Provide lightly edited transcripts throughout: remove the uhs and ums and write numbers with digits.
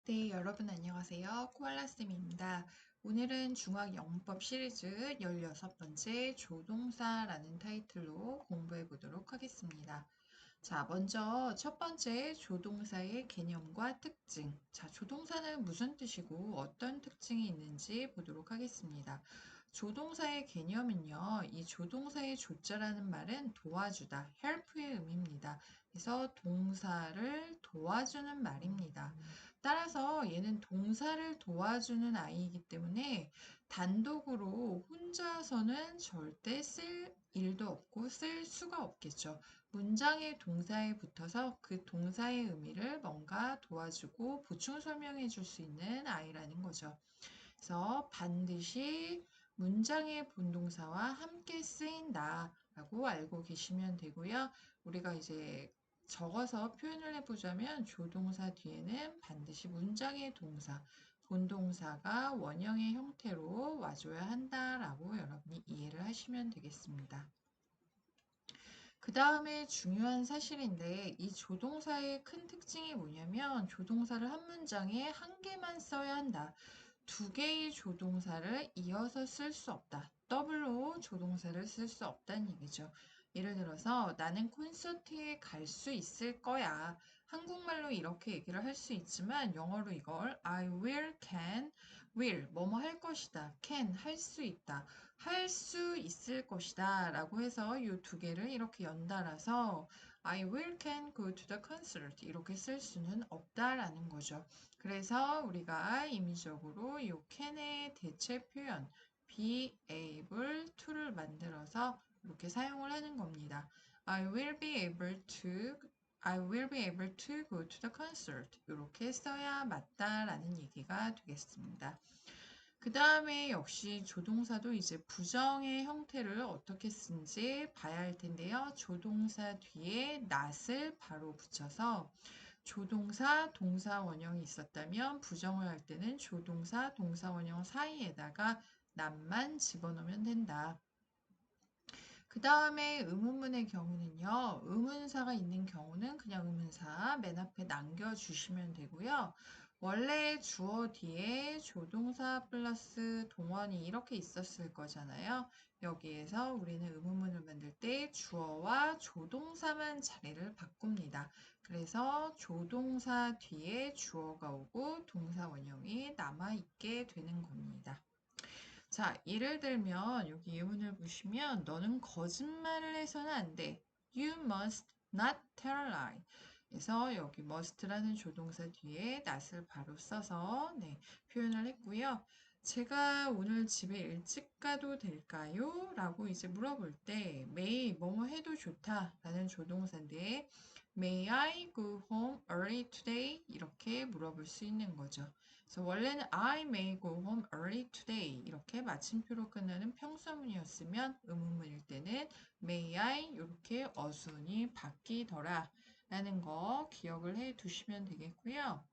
네, 여러분 안녕하세요. 코알라쌤입니다. 오늘은 중학 영법 시리즈 16번째 조동사라는 타이틀로 공부해 보도록 하겠습니다. 자, 먼저 첫 번째 조동사의 개념과 특징. 자, 조동사는 무슨 뜻이고 어떤 특징이 있는지 보도록 하겠습니다. 조동사의 개념은요, 이 조동사의 조자라는 말은 도와주다, help의 의미입니다. 그래서 동사를 도와주는 말입니다. 따라서 얘는 동사를 도와주는 아이이기 때문에 단독으로 혼자서는 절대 쓸 일도 없고 쓸 수가 없겠죠. 문장의 동사에 붙어서 그 동사의 의미를 뭔가 도와주고 보충 설명해 줄 수 있는 아이라는 거죠. 그래서 반드시 문장의 본동사와 함께 쓰인다 라고 알고 계시면 되고요. 우리가 이제 적어서 표현을 해보자면 조동사 뒤에는 반드시 문장의 동사, 본동사가 원형의 형태로 와줘야 한다라고 여러분이 이해를 하시면 되겠습니다. 그 다음에 중요한 사실인데 이 조동사의 큰 특징이 뭐냐면 조동사를 한 문장에 한 개만 써야 한다. 두 개의 조동사를 이어서 쓸 수 없다. 더블로 조동사를 쓸 수 없다는 얘기죠. 예를 들어서 나는 콘서트에 갈 수 있을 거야. 한국말로 이렇게 얘기를 할 수 있지만 영어로 이걸 I will, can, will 뭐뭐 할 것이다. can 할 수 있다. 할 수 있을 것이다 라고 해서 이 두 개를 이렇게 연달아서 I will can go to the concert 이렇게 쓸 수는 없다라는 거죠. 그래서 우리가 임의적으로 이 can의 대체 표현 be able to를 만들어서 이렇게 사용을 하는 겁니다. I will be able to go to the concert 이렇게 써야 맞다라는 얘기가 되겠습니다. 그 다음에 역시 조동사도 이제 부정의 형태를 어떻게 쓴지 봐야 할 텐데요. 조동사 뒤에 not을 바로 붙여서 조동사, 동사 원형이 있었다면 부정을 할 때는 조동사, 동사 원형 사이에다가 not만 집어넣으면 된다. 그 다음에 의문문의 경우는요. 의문사가 있는 경우는 그냥 의문사 맨 앞에 남겨주시면 되고요. 원래 주어 뒤에 조동사 플러스 동원이 이렇게 있었을 거잖아요. 여기에서 우리는 의문문을 만들 때 주어와 조동사만 자리를 바꿉니다. 그래서 조동사 뒤에 주어가 오고 동사 원형이 남아있게 되는 겁니다. 자, 예를 들면 여기 예문을 보시면 너는 거짓말을 해서는 안 돼. You must not tell a lie. 그래서 여기 must라는 조동사 뒤에 not을 바로 써서 표현을 했고요. 제가 오늘 집에 일찍 가도 될까요? 라고 이제 물어볼 때 may 뭐뭐 해도 좋다 라는 조동사인데 may I go home early today? 이렇게 물어볼 수 있는 거죠. 그래서 원래는 I may go home early today 이렇게 마침표로 끝나는 평서문이었으면 의문문일 때는 may I 이렇게 어순이 바뀌더라 라는 거 기억을 해 두시면 되겠고요.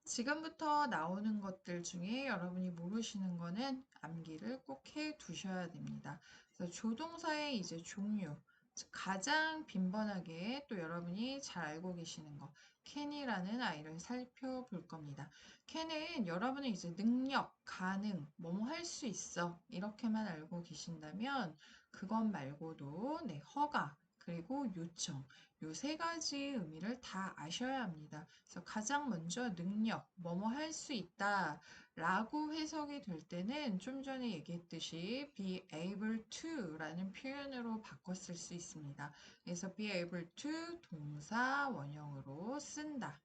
지금부터 나오는 것들 중에 여러분이 모르시는 거는 암기를 꼭 해 두셔야 됩니다. 그래서 조동사의 이제 종류, 즉 가장 빈번하게 또 여러분이 잘 알고 계시는 거, can이라는 아이를 살펴볼 겁니다. can은 여러분의 이제 능력, 가능, 뭐뭐 할 수 있어 이렇게만 알고 계신다면 그것 말고도 허가, 그리고 요청 요 세 가지 의미를 다 아셔야 합니다. 그래서 가장 먼저 능력, 뭐뭐 할 수 있다 라고 해석이 될 때는 좀 전에 얘기했듯이 be able to 라는 표현으로 바꿨을 수 있습니다. 그래서 be able to 동사 원형으로 쓴다.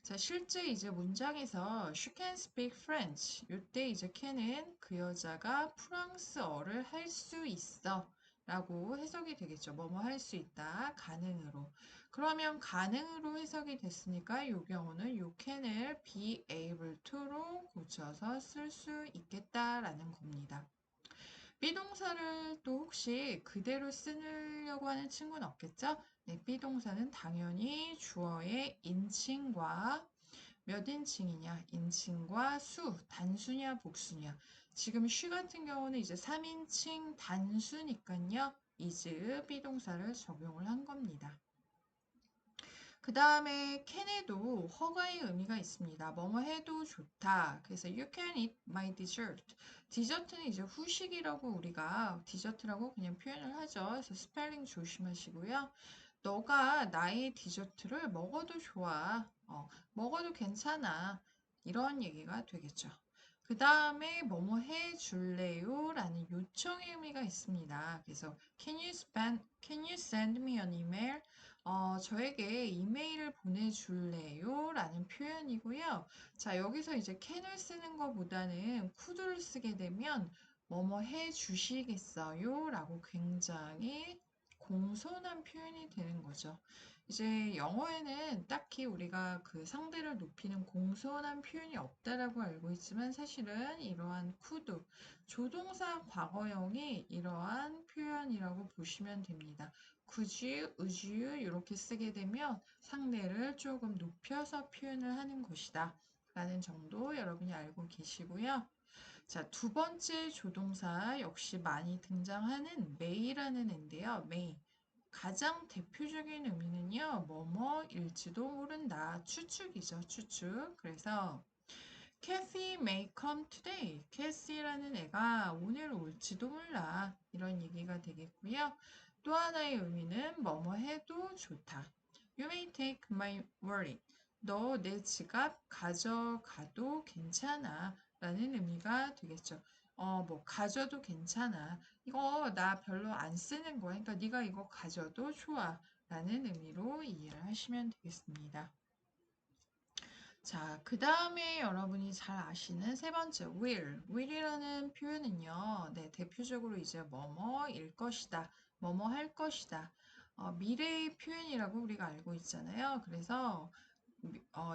자, 실제 이제 문장에서 she can speak French. 이때 이제 can은 그 여자가 프랑스어를 할 수 있어. 라고 해석이 되겠죠. 뭐뭐 할 수 있다. 가능으로. 그러면 가능으로 해석이 됐으니까 이 경우는 이 can을 be able to로 고쳐서 쓸 수 있겠다라는 겁니다. 비동사를 또 혹시 그대로 쓰려고 하는 친구는 없겠죠? 네, 비동사는 당연히 주어의 인칭과 몇 인칭이냐, 인칭과 수, 단수냐, 복수냐. 지금 she 같은 경우는 이제 3인칭 단수니까요. is 비동사를 적용을 한 겁니다. 그 다음에 can에도 허가의 의미가 있습니다. 뭐뭐 해도 좋다. 그래서 you can eat my dessert. 디저트는 이제 후식이라고 우리가 디저트라고 그냥 표현을 하죠. 그래서 스펠링 조심하시고요. 너가 나의 디저트를 먹어도 좋아. 먹어도 괜찮아. 이런 얘기가 되겠죠. 그 다음에 뭐뭐 해줄래요? 라는 요청의 의미가 있습니다. 그래서 can you send me an email? 저에게 이메일을 보내줄래요? 라는 표현이고요. 자, 여기서 이제 can을 쓰는 것보다는 could를 쓰게 되면 뭐뭐 해 주시겠어요? 라고 굉장히 공손한 표현이 되는 거죠. 이제 영어에는 딱히 우리가 그 상대를 높이는 공손한 표현이 없다라고 알고 있지만 사실은 이러한 could, 조동사 과거형이 이러한 표현이라고 보시면 됩니다. could you, would you 이렇게 쓰게 되면 상대를 조금 높여서 표현을 하는 것이다. 라는 정도 여러분이 알고 계시고요. 자, 두 번째 조동사 역시 많이 등장하는 may라는 애인데요. may. 가장 대표적인 의미는요, 뭐뭐일지도 모른다. 추측이죠, 추측. 그래서 Kathy may come today. 캐시라는 애가 오늘 올지도 몰라. 이런 얘기가 되겠고요. 또 하나의 의미는 뭐뭐 해도 좋다. You may take my wallet. 너 내 지갑 가져가도 괜찮아. 라는 의미가 되겠죠. 뭐 가져도 괜찮아. 이거 나 별로 안 쓰는 거야. 그러니까 네가 이거 가져도 좋아. 라는 의미로 이해를 하시면 되겠습니다. 자, 그 다음에 여러분이 잘 아시는 세 번째, will. will이라는 표현은요, 네, 대표적으로 이제 뭐뭐일 것이다, 뭐뭐 할 것이다. 미래의 표현이라고 우리가 알고 있잖아요. 그래서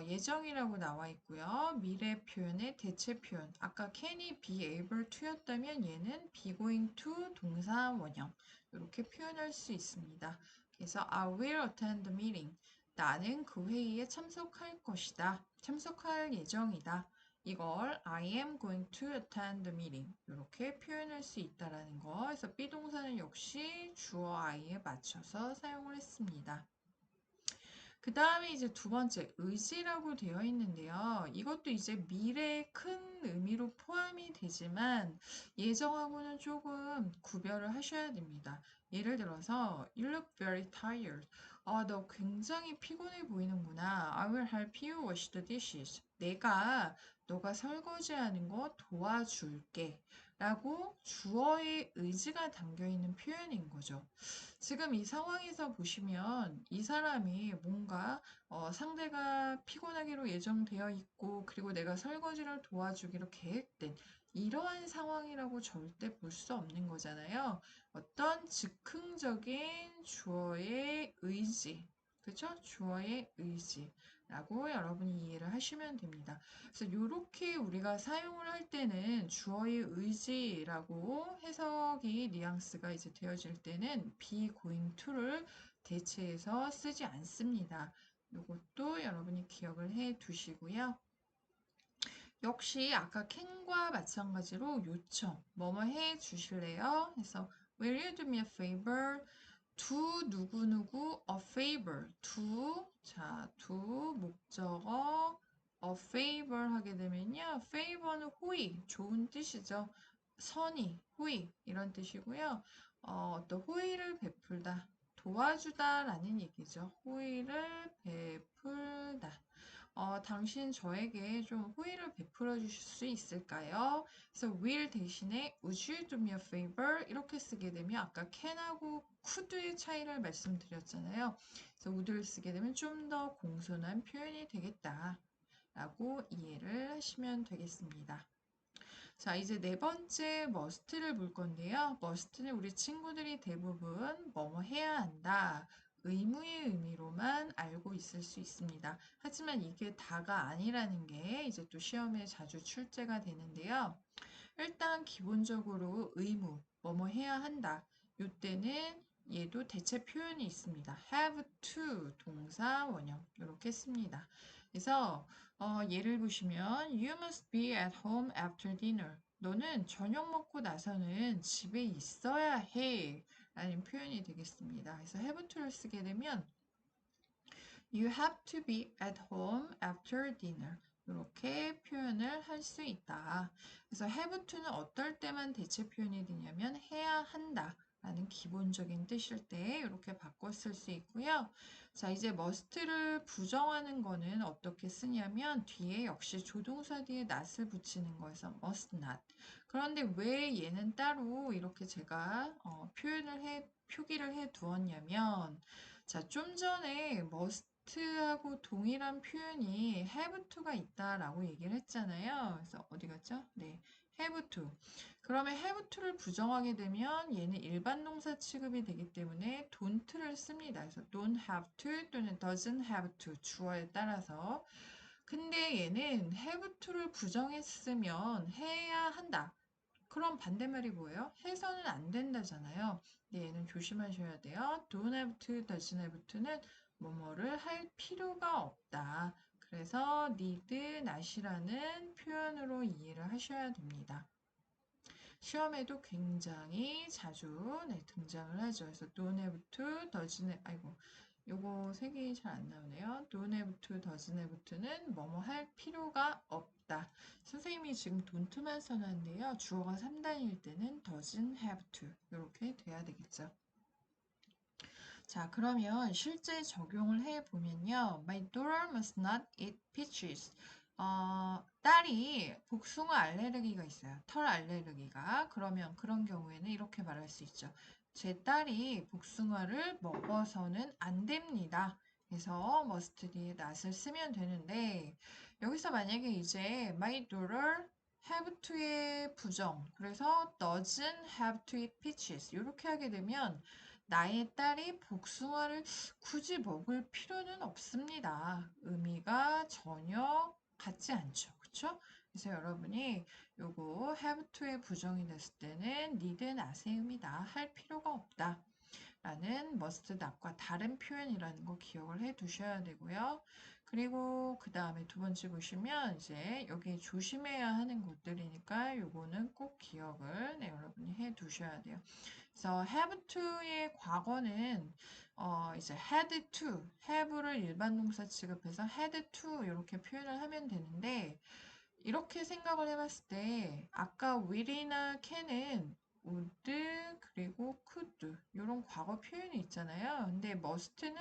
예정이라고 나와 있고요. 미래 표현의 대체 표현. 아까 can이 be able to였다면 얘는 be going to 동사 원형. 이렇게 표현할 수 있습니다. 그래서 I will attend the meeting. 나는 그 회의에 참석할 것이다. 참석할 예정이다. 이걸 I am going to attend the meeting. 이렇게 표현할 수 있다라는 거. 그래서 비동사는 역시 주어 I에 맞춰서 사용을 했습니다. 그 다음에 이제 두 번째, 의지라고 되어 있는데요. 이것도 이제 미래의 큰 의미로 포함이 되지만 예정하고는 조금 구별을 하셔야 됩니다. 예를 들어서, You look very tired. 너 굉장히 피곤해 보이는구나. I will help you wash the dishes. 내가 너가 설거지하는 거 도와줄게. 라고 주어의 의지가 담겨 있는 표현인 거죠. 지금 이 상황에서 보시면 이 사람이 뭔가 상대가 피곤하기로 예정되어 있고 그리고 내가 설거지를 도와주기로 계획된 이러한 상황이라고 절대 볼 수 없는 거잖아요. 어떤 즉흥적인 주어의 의지, 그렇죠? 주어의 의지라고 여러분이 이해를 하시면 됩니다. 그래서 이렇게 우리가 사용을 할 때는 주어의 의지라고 해석이 뉘앙스가 이제 되어질 때는 be going to를 대체해서 쓰지 않습니다. 이것도 여러분이 기억을 해 두시고요. 역시 아까 can과 마찬가지로 요청, 뭐뭐 해 주실래요? 해서 will you do me a favor? do 누구누구 a favor. do 목적어 a favor 하게 되면요. favor는 호의, 좋은 뜻이죠. 선의, 호의 이런 뜻이고요. 어떤 호의를 베풀다, 도와주다 라는 얘기죠. 호의를 베풀다. 당신 저에게 좀 호의를 베풀어 주실 수 있을까요? 그래서 will 대신에 would you do me a favor 이렇게 쓰게 되면 아까 can하고 could의 차이를 말씀드렸잖아요. 그래서 would를 쓰게 되면 좀 더 공손한 표현이 되겠다 라고 이해를 하시면 되겠습니다. 자, 이제 네 번째 must를 볼 건데요. must는 우리 친구들이 대부분 뭐뭐 해야 한다. 의무의 의미로만 알고 있을 수 있습니다. 하지만 이게 다가 아니라는 게 이제 또 시험에 자주 출제가 되는데요. 일단 기본적으로 의무, 뭐뭐 해야 한다. 이때는 얘도 대체 표현이 있습니다. have to 동사 원형 이렇게 씁니다. 그래서 예를 보시면 You must be at home after dinner. 너는 저녁 먹고 나서는 집에 있어야 해 라는 표현이 되겠습니다. 그래서 have to를 쓰게 되면 You have to be at home after dinner. 이렇게 표현을 할 수 있다. 그래서 have to는 어떨 때만 대체 표현이 되냐면 해야 한다 라는 기본적인 뜻일 때 이렇게 바꿔 쓸 수 있고요. 자, 이제 must를 부정하는 거는 어떻게 쓰냐면 뒤에 역시 조동사 뒤에 not을 붙이는 거에서 must not. 그런데 왜 얘는 따로 이렇게 제가 표기를 해 두었냐면 자, 좀 전에 must하고 동일한 표현이 have to가 있다라고 얘기를 했잖아요. 그래서 어디 갔죠? 네, have to. 그러면 have to를 부정하게 되면 얘는 일반 동사 취급이 되기 때문에 don't를 씁니다. 그래서 don't have to 또는 doesn't have to 주어에 따라서. 근데 얘는 have to를 부정했으면 해야 한다. 그럼 반대말이 뭐예요? 해서는 안 된다잖아요. 근데 얘는 조심하셔야 돼요. don't have to, doesn't have to는 뭐뭐를 할 필요가 없다. 그래서 need, not이라는 표현으로 이해를 하셔야 됩니다. 시험에도 굉장히 자주 등장을 하죠. 그래서 don't have to, doesn't have, 아이고, 요거 색이 잘 안 나오네요. don't have to, doesn't have to는 뭐뭐 할 필요가 없다. 선생님이 지금 don't만 써놨는데요. 주어가 3단일 때는 doesn't have to 이렇게 돼야 되겠죠. 자, 그러면 실제 적용을 해보면요. My daughter must not eat peaches. 딸이 복숭아 알레르기가 있어요. 털 알레르기가. 그러면 그런 경우에는 이렇게 말할 수 있죠. 제 딸이 복숭아를 먹어서는 안 됩니다. 그래서 must 뒤에 not을 쓰면 되는데 여기서 만약에 이제 my daughter have to의 부정 그래서 doesn't have to eat peaches 이렇게 하게 되면 나의 딸이 복숭아를 굳이 먹을 필요는 없습니다. 의미가 전혀 같지 않죠. 그쵸? 그래서 여러분이 요거 have to의 부정이 됐을 때는 need not의 의미다. 할 필요가 없다. 라는 must not과 다른 표현이라는 거 기억을 해 두셔야 되고요. 그리고 그 다음에 두 번째 보시면 이제 여기 조심해야 하는 것들이니까 요거는 꼭 기억을 여러분이 해 두셔야 돼요. 그래서 have to의 과거는 이제 had to, have를 일반 동사 취급해서 had to 이렇게 표현을 하면 되는데 이렇게 생각을 해봤을 때 아까 will이나 can은 would 그리고 could 이런 과거 표현이 있잖아요. 근데 must는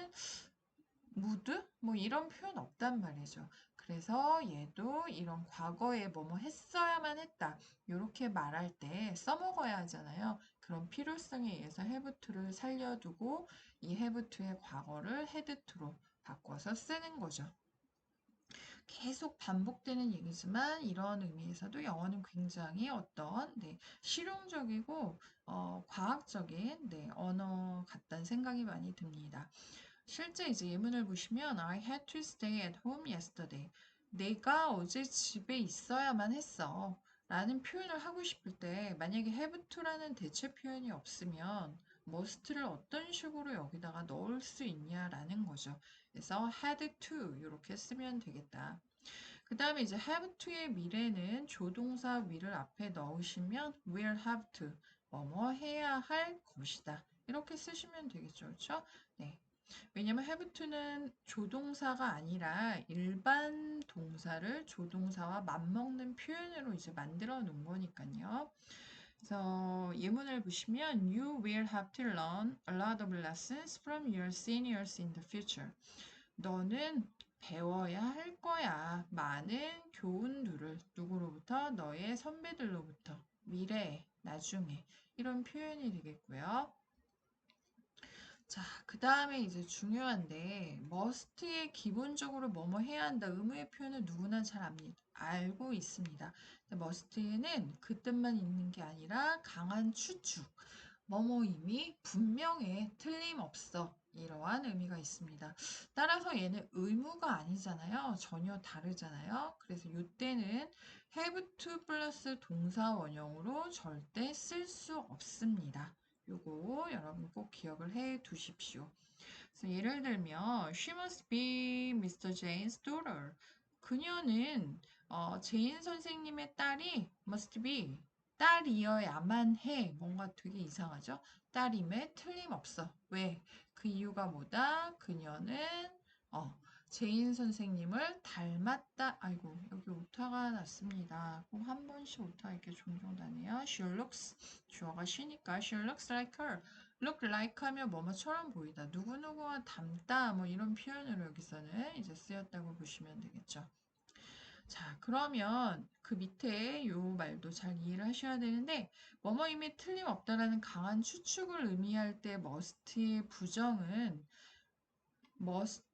would 뭐 이런 표현 없단 말이죠. 그래서 얘도 이런 과거에 뭐뭐 했어야만 했다. 이렇게 말할 때 써먹어야 하잖아요. 그런 필요성에 의해서 have to를 살려두고 이 have to의 과거를 had to로 바꿔서 쓰는 거죠. 계속 반복되는 얘기지만 이런 의미에서도 영어는 굉장히 어떤 실용적이고 과학적인 언어 같다는 생각이 많이 듭니다. 실제 이제 예문을 보시면 I had to stay at home yesterday. 내가 어제 집에 있어야만 했어. 라는 표현을 하고 싶을 때 만약에 have to라는 대체 표현이 없으면 must를 어떤 식으로 여기다가 넣을 수 있냐라는 거죠. 그래서 had to 이렇게 쓰면 되겠다. 그 다음에 이제 have to의 미래는 조동사 will을 앞에 넣으시면 will have to 뭐뭐 해야 할 것이다. 이렇게 쓰시면 되겠죠. 그렇죠? 네. 왜냐면 have to는 조동사가 아니라 일반 동사를 조동사와 맞먹는 표현으로 이제 만들어 놓은 거니까요. 그래서 예문을 보시면 You will have to learn a lot of lessons from your seniors in the future. 너는 배워야 할 거야. 많은 교훈들을 누구로부터? 너의 선배들로부터. 미래에, 나중에. 이런 표현이 되겠고요. 자, 그 다음에 이제 중요한데 must에 기본적으로 뭐뭐 해야 한다. 의무의 표현을 누구나 잘 알고 있습니다. must에는 그 뜻만 있는 게 아니라 강한 추측, 뭐뭐임이 분명해, 틀림없어. 이러한 의미가 있습니다. 따라서 얘는 의무가 아니잖아요. 전혀 다르잖아요. 그래서 이때는 have to 플러스 동사 원형으로 절대 쓸 수 없습니다. 요거 여러분 꼭 기억을 해 두십시오. 그래서 예를 들면 She must be Mr. Jane's daughter. 그녀는 제인 선생님의 딸이 must be 딸이어야만 해. 뭔가 되게 이상하죠? 딸임에 틀림없어. 왜? 그 이유가 뭐다? 그녀는 제인 선생님을 닮았다. 아이고, 여기 오타가 났습니다. 꼭 한 번씩 오타 이렇게 종종 나네요. She looks, 주어가 she니까 she looks like her. look like 하면 뭐뭐처럼 보이다. 누구누구와 닮다. 뭐 이런 표현으로 여기서는 이제 쓰였다고 보시면 되겠죠. 자, 그러면 그 밑에 요 말도 잘 이해를 하셔야 되는데, 뭐뭐임이 틀림없다라는 강한 추측을 의미할 때 must의 부정은 must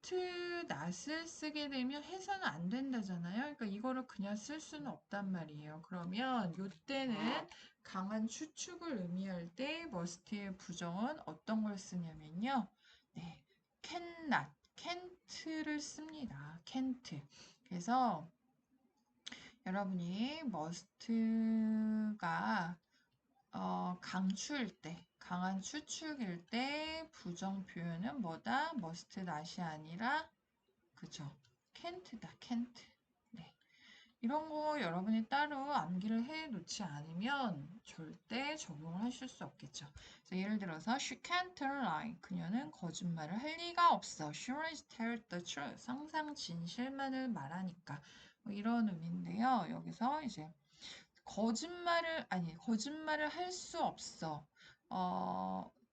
not을 쓰게 되면 해서는 안 된다잖아요. 그러니까 이거를 그냥 쓸 수는 없단 말이에요. 그러면 요때는 강한 추측을 의미할 때 must의 부정은 어떤 걸 쓰냐면요. 네, cannot, can't를 씁니다. can't. 그래서 여러분이 must가 강추일 때, 강한 추측일 때 부정 표현은 뭐다? must not이 아니라 그죠? can't다, can't. 네. 이런 거 여러분이 따로 암기를 해 놓지 않으면 절대 적용을 하실 수 없겠죠. 그래서 예를 들어서 she can't lie. 그녀는 거짓말을 할 리가 없어. She always tells the truth. 항상 진실만을 말하니까. 뭐 이런 의미인데요. 여기서 이제 거짓말을 할 수 없어.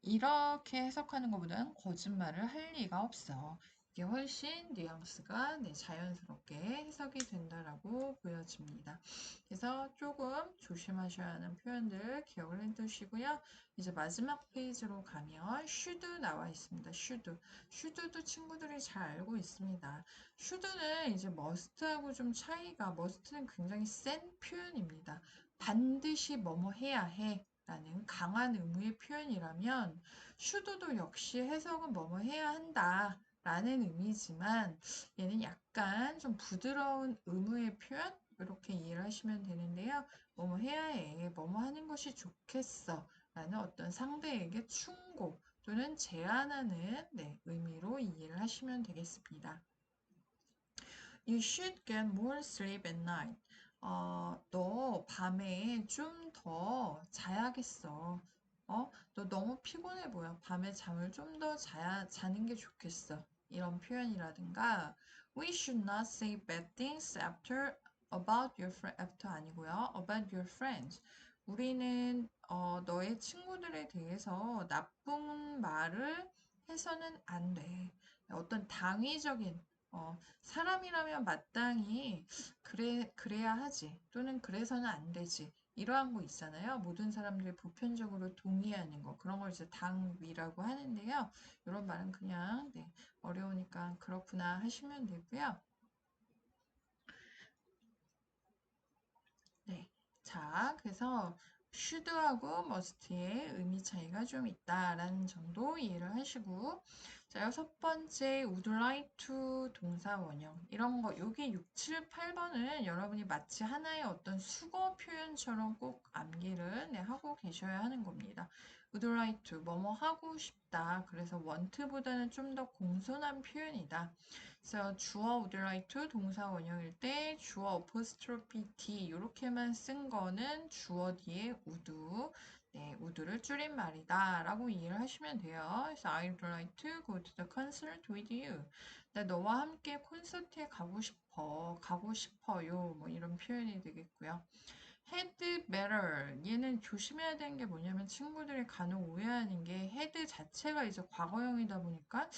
이렇게 해석하는 것보다는 거짓말을 할 리가 없어. 이게 훨씬 뉘앙스가 자연스럽게 해석이 된다라고 보여집니다. 그래서 조금 조심하셔야 하는 표현들 기억을 해두시고요. 이제 마지막 페이지로 가면 should 나와 있습니다. should도 친구들이 잘 알고 있습니다. should는 이제 must하고 좀 차이가 must는 굉장히 센 표현입니다. 반드시 뭐뭐 해야 해 라는 강한 의무의 표현이라면 should도 역시 해석은 뭐뭐 해야 한다 라는 의미지만 얘는 약간 좀 부드러운 의무의 표현 이렇게 이해를 하시면 되는데요. 뭐뭐 해야 해, 뭐뭐 하는 것이 좋겠어 라는 어떤 상대에게 충고 또는 제안하는 의미로 이해를 하시면 되겠습니다. You should get more sleep at night. 너 밤에 좀 더 자야겠어. 너 너무 피곤해 보여. 밤에 잠을 좀 더 자는 게 좋겠어. 이런 표현이라든가, We should not say bad things after 아니고요. about your friends. 우리는 너의 친구들에 대해서 나쁜 말을 해서는 안 돼. 어떤 당위적인 사람이라면 마땅히 그래야 하지 또는 그래서는 안 되지 이러한 거 있잖아요. 모든 사람들이 보편적으로 동의하는 거 그런 걸 이제 당위라고 하는데요. 이런 말은 그냥 어려우니까 그렇구나 하시면 되고요. 네. 자, 그래서 should하고 must의 의미 차이가 좀 있다라는 점도 이해를 하시고 자, 여섯 번째 would like to 동사 원형 이런 거 여기 6, 7, 8번은 여러분이 마치 하나의 어떤 수거 표현처럼 꼭 암기를 하고 계셔야 하는 겁니다. would like to 뭐뭐 하고 싶다. 그래서 want보다는 좀 더 공손한 표현이다. 그래서 주어 would like to 동사 원형일 때 주어 apostrophe d 이렇게만 쓴 거는 주어 뒤에 would, would를 줄인 말이다 라고 이해를 하시면 돼요. 그래서 I'd like to go to the concert with you. 나 너와 함께 콘서트에 가고 싶어요. 뭐 이런 표현이 되겠고요. had better 얘는 조심해야 되는 게 뭐냐면 친구들이 간혹 오해하는 게 had 자체가 이제 과거형이다 보니까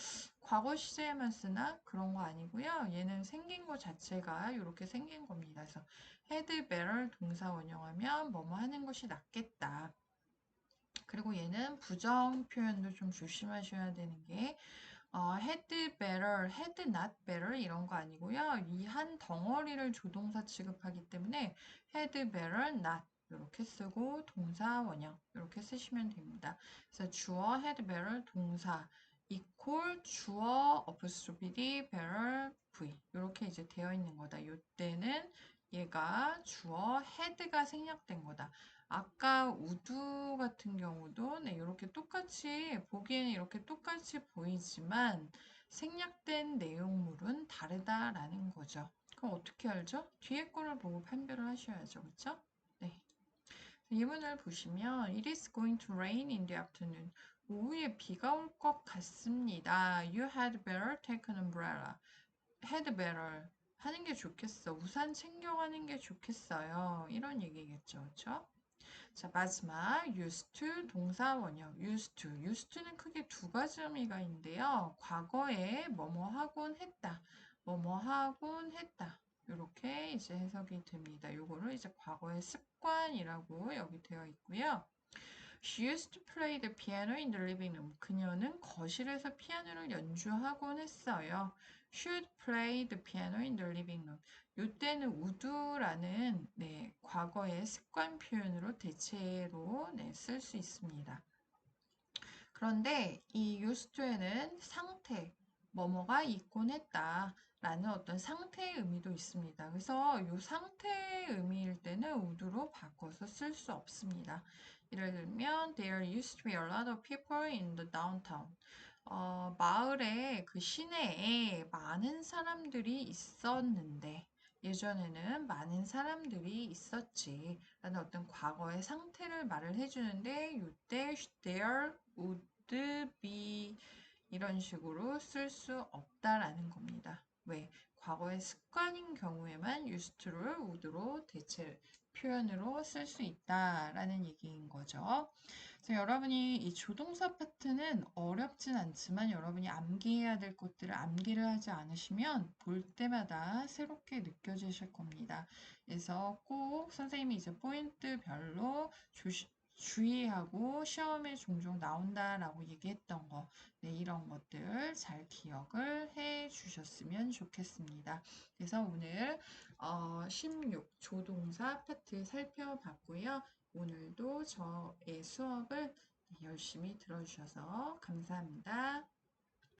과거 시제에만 쓰나 그런 거 아니고요. 얘는 생긴 거 자체가 이렇게 생긴 겁니다. 그래서 had better 동사 원형하면 뭐뭐 하는 것이 낫겠다. 그리고 얘는 부정 표현도 좀 조심하셔야 되는 게 had better, had not better 이런 거 아니고요. 이 한 덩어리를 조동사 취급하기 때문에 had better not 이렇게 쓰고 동사 원형 이렇게 쓰시면 됩니다. 그래서 주어 had better 동사 equal 주어 apostrophe d better v 이렇게 이제 되어 있는 거다. 이때는 얘가 주어 had가 생략된 거다. 아까 우드 같은 경우도 이렇게 똑같이 보기에는 이렇게 똑같이 보이지만 생략된 내용물은 다르다라는 거죠. 그럼 어떻게 알죠? 뒤에 거를 보고 판별을 하셔야죠. 그렇죠? 네. 예문을 보시면 It is going to rain in the afternoon. 오후에 비가 올 것 같습니다. You had better take an umbrella. had better 하는 게 좋겠어. 우산 챙겨가는 게 좋겠어요. 이런 얘기겠죠. 그렇죠? 자, 마지막 used to 동사 원형 used to. used to는 크게 두 가지 의미가 있는데요. 과거에 뭐뭐 하곤 했다. 뭐뭐 하곤 했다. 이렇게 이제 해석이 됩니다. 요거를 이제 과거의 습관이라고 여기 되어 있고요. She used to play the piano in the living room. 그녀는 거실에서 피아노를 연주하곤 했어요. Should play the piano in the living room. 요때는 would라는 네, 과거의 습관 표현으로 대체로 네, 쓸 수 있습니다. 그런데 이 used to에는 상태, 뭐뭐가 있곤 했다 라는 어떤 상태의 의미도 있습니다. 그래서 이 상태의 의미일 때는 would로 바꿔서 쓸 수 없습니다. 예를 들면 There used to be a lot of people in the downtown. 마을에 그 시내에 많은 사람들이 있었는데 예전에는 많은 사람들이 있었지 라는 어떤 과거의 상태를 말을 해주는데 이때 there would be 이런 식으로 쓸 수 없다라는 겁니다. 왜? 과거의 습관인 경우에만 used to를 would로 대체 표현으로 쓸 수 있다라는 얘기인 거죠. 그래서 여러분이 이 조동사 파트는 어렵진 않지만 여러분이 암기해야 될 것들을 암기를 하지 않으시면 볼 때마다 새롭게 느껴지실 겁니다. 그래서 꼭 선생님이 이제 포인트별로 주의하고 시험에 종종 나온다라고 얘기했던 거, 네, 이런 것들 잘 기억을 해 주셨으면 좋겠습니다. 그래서 오늘 16 조동사 파트 살펴봤고요. 오늘도 저의 수업을 열심히 들어주셔서 감사합니다.